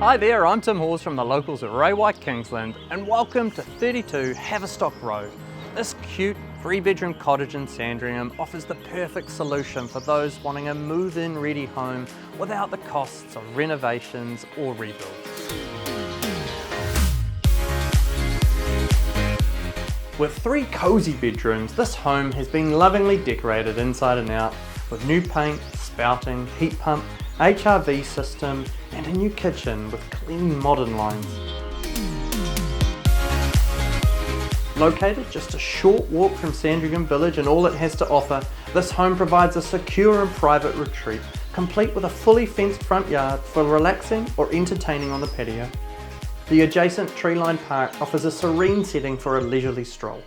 Hi there, I'm Tim Hawes from the locals at Ray Kingsland, and welcome to 32 Haverstock Road. This cute 3-bedroom cottage in Sandringham offers the perfect solution for those wanting a move-in ready home without the costs of renovations or rebuilds. With 3 cosy bedrooms, this home has been lovingly decorated inside and out with new paint, spouting, heat pump, HRV system and a new kitchen with clean modern lines. Located just a short walk from Sandringham village and all it has to offer, this home provides a secure and private retreat, complete with a fully fenced front yard for relaxing or entertaining on the patio. The adjacent tree-lined park offers a serene setting for a leisurely stroll.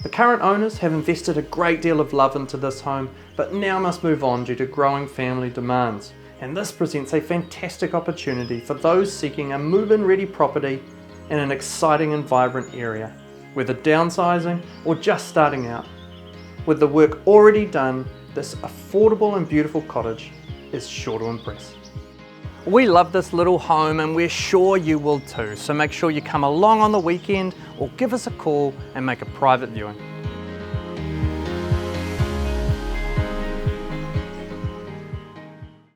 The current owners have invested a great deal of love into this home, but now must move on due to growing family demands. And this presents a fantastic opportunity for those seeking a move-in ready property in an exciting and vibrant area, whether downsizing or just starting out. With the work already done, this affordable and beautiful cottage is sure to impress. We love this little home and we're sure you will too, so make sure you come along on the weekend or give us a call and make a private viewing.